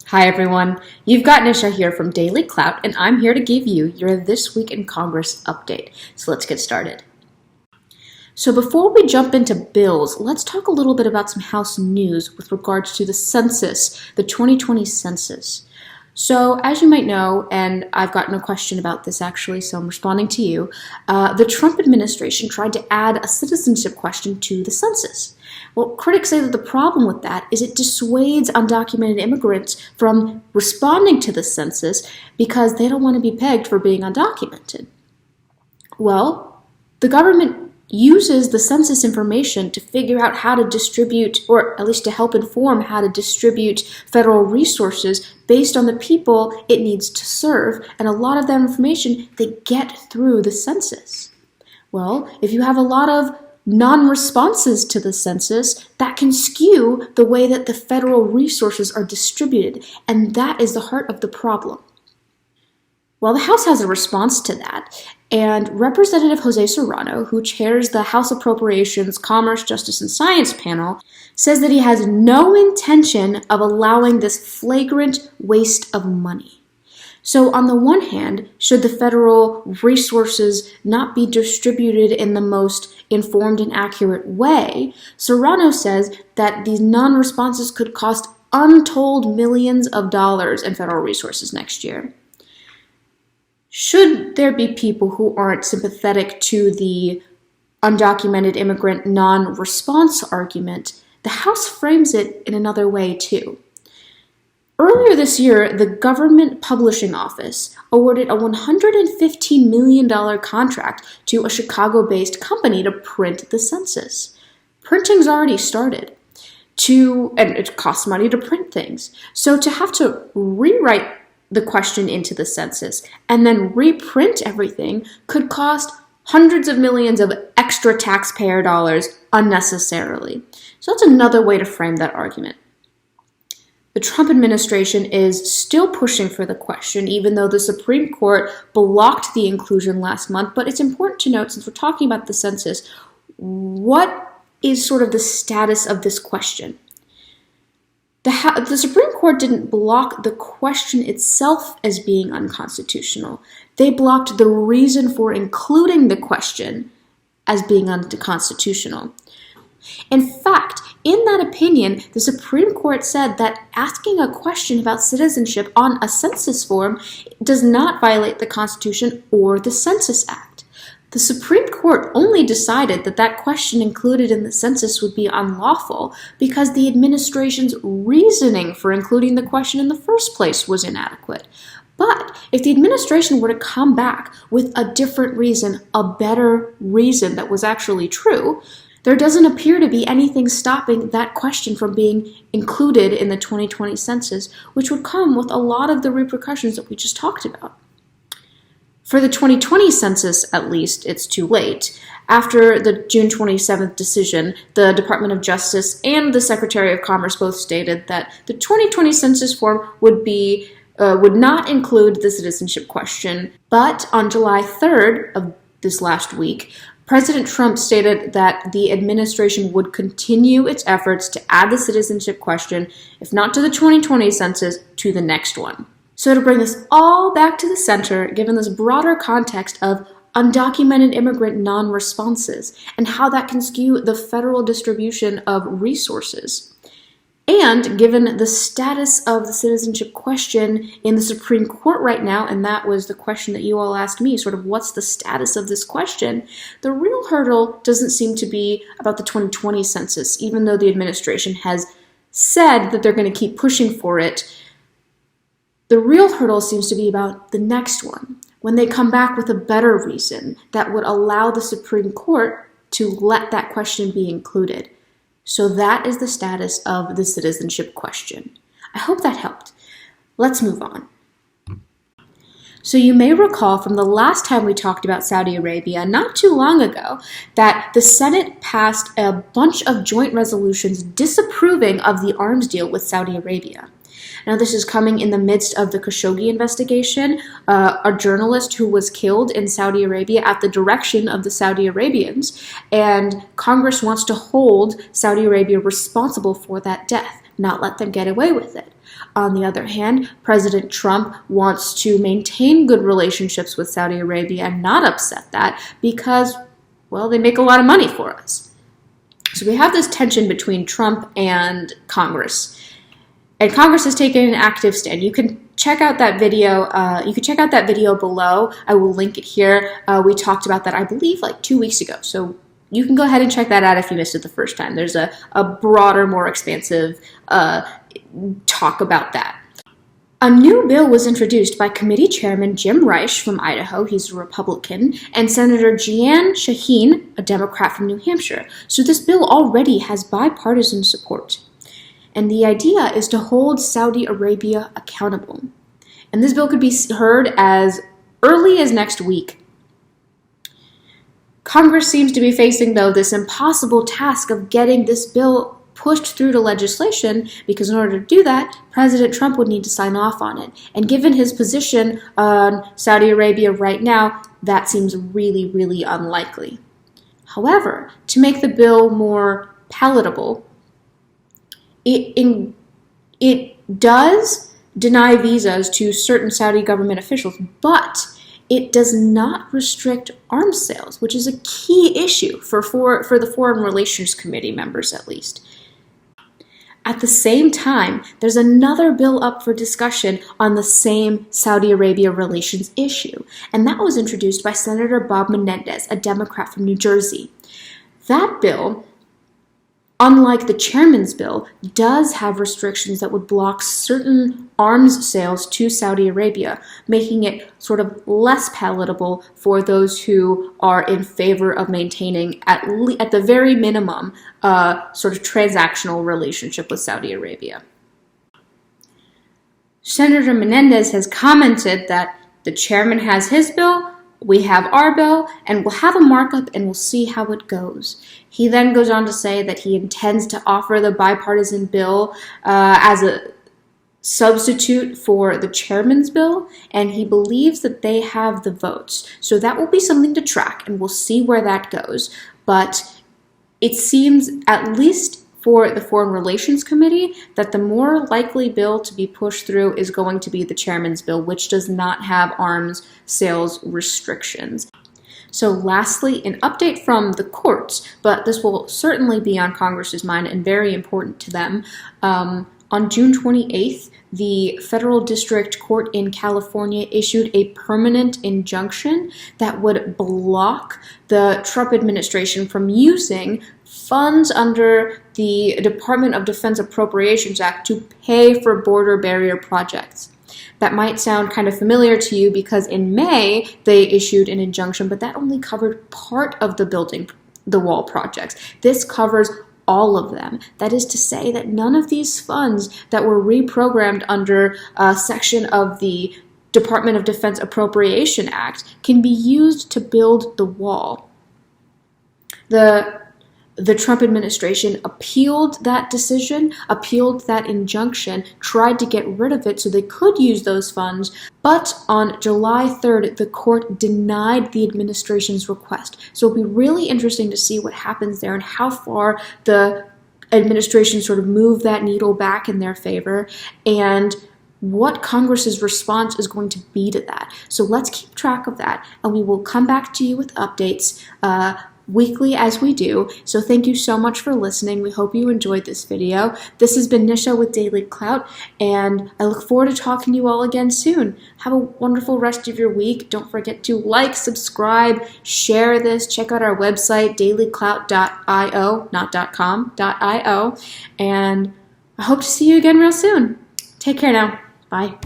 Hi everyone, you've got Nisha here from Daily Clout, and I'm here to give you your This Week in Congress update. So let's get started. So before we jump into bills, let's talk a little bit about some House news with regards to the census, the 2020 census. So as you might know, and I've gotten a question about this actually, so I'm responding to you, the Trump administration tried to add a citizenship question to the census. Well, critics say that the problem with that is it dissuades undocumented immigrants from responding to the census because they don't want to be pegged for being undocumented. Well, the government uses the census information to figure out how to distribute, or at least to help inform how to distribute federal resources based on the people it needs to serve, and a lot of that information they get through the census. Well, if you have a lot of non-responses to the census, that can skew the way that the federal resources are distributed, and that is the heart of the problem. Well, the House has a response to that, and Representative Jose Serrano, who chairs the House Appropriations, Commerce, Justice, and Science panel, says that he has no intention of allowing this flagrant waste of money. So on the one hand, should the federal resources not be distributed in the most informed and accurate way, Serrano says that these non-responses could cost untold millions of dollars in federal resources next year. Should there be people who aren't sympathetic to the undocumented immigrant non-response argument, the House frames it in another way too. Earlier this year, the Government Publishing Office awarded a $115 million contract to a Chicago-based company to print the census. Printing's already started, and it costs money to print things. So to have to rewrite the question into the census and then reprint everything could cost hundreds of millions of extra taxpayer dollars unnecessarily. So that's another way to frame that argument. The Trump administration is still pushing for the question, even though the Supreme Court blocked the inclusion last month. But it's important to note, since we're talking about the census, what is sort of the status of this question? The Supreme Court didn't block the question itself as being unconstitutional. They blocked the reason for including the question as being unconstitutional. In fact, in that opinion, the Supreme Court said that asking a question about citizenship on a census form does not violate the Constitution or the Census Act. The Supreme Court only decided that that question included in the census would be unlawful because the administration's reasoning for including the question in the first place was inadequate. But if the administration were to come back with a different reason, a better reason that was actually true, there doesn't appear to be anything stopping that question from being included in the 2020 census, which would come with a lot of the repercussions that we just talked about. For the 2020 census, at least, it's too late. After the June 27th decision, the Department of Justice and the Secretary of Commerce both stated that the 2020 census form would not include the citizenship question. But on July 3rd of this last week, President Trump stated that the administration would continue its efforts to add the citizenship question, if not to the 2020 census, to the next one. So to bring this all back to the center, given this broader context of undocumented immigrant non-responses and how that can skew the federal distribution of resources, and given the status of the citizenship question in the Supreme Court right now, and that was the question that you all asked me, sort of what's the status of this question, the real hurdle doesn't seem to be about the 2020 census, even though the administration has said that they're going to keep pushing for it. The real hurdle seems to be about the next one, when they come back with a better reason that would allow the Supreme Court to let that question be included. So that is the status of the citizenship question. I hope that helped. Let's move on. So you may recall from the last time we talked about Saudi Arabia, not too long ago, that the Senate passed a bunch of joint resolutions disapproving of the arms deal with Saudi Arabia. Now, this is coming in the midst of the Khashoggi investigation, a journalist who was killed in Saudi Arabia at the direction of the Saudi Arabians, and Congress wants to hold Saudi Arabia responsible for that death, not let them get away with it. On the other hand, President Trump wants to maintain good relationships with Saudi Arabia and not upset that because, well, they make a lot of money for us. So we have this tension between Trump and Congress. And Congress has taken an active stand. You can check out that video. Below. I will link it here. We talked about that, I believe, like 2 weeks ago. So you can go ahead and check that out if you missed it the first time. There's a broader, more expansive talk about that. A new bill was introduced by Committee Chairman Jim Reich from Idaho, he's a Republican, and Senator Jeanne Shaheen, a Democrat from New Hampshire. So this bill already has bipartisan support. And the idea is to hold Saudi Arabia accountable. And this bill could be heard as early as next week. Congress seems to be facing, though, this impossible task of getting this bill pushed through to legislation, because in order to do that, President Trump would need to sign off on it. And given his position on Saudi Arabia right now, that seems really, really unlikely. However, to make the bill more palatable, it does deny visas to certain Saudi government officials, but it does not restrict arms sales, which is a key issue for the Foreign Relations Committee members, at least. At the same time, there's another bill up for discussion on the same Saudi Arabia relations issue, and that was introduced by Senator Bob Menendez, a Democrat from New Jersey. That bill, unlike the chairman's bill, does have restrictions that would block certain arms sales to Saudi Arabia, making it sort of less palatable for those who are in favor of maintaining, at the very minimum, a sort of transactional relationship with Saudi Arabia. Senator Menendez has commented that the chairman has his bill, we have our bill, and we'll have a markup and we'll see how it goes. He then goes on to say that he intends to offer the bipartisan bill as a substitute for the chairman's bill, and he believes that they have the votes. So that will be something to track, and we'll see where that goes. But it seems, at least for the Foreign Relations Committee, that the more likely bill to be pushed through is going to be the chairman's bill, which does not have arms sales restrictions. So lastly, an update from the courts, but this will certainly be on Congress's mind and very important to them. On June 28th, the Federal District Court in California issued a permanent injunction that would block the Trump administration from using funds under the Department of Defense Appropriations Act to pay for border barrier projects. That might sound kind of familiar to you because in May they issued an injunction, but that only covered part of the wall projects. This covers all of them. That is to say that none of these funds that were reprogrammed under a section of the Department of Defense Appropriation Act can be used to build the wall. The Trump administration appealed that decision, appealed that injunction, tried to get rid of it so they could use those funds, but on July 3rd, the court denied the administration's request. So it'll be really interesting to see what happens there and how far the administration sort of moved that needle back in their favor, and what Congress's response is going to be to that. So let's keep track of that, and we will come back to you with updates weekly as we do. So thank you so much for listening. We hope you enjoyed this video. This has been Nisha with Daily Clout, and I look forward to talking to you all again soon. Have a wonderful rest of your week. Don't forget to like, subscribe, share this. Check out our website, dailyclout.io, not .com.io, and I hope to see you again real soon. Take care now. Bye.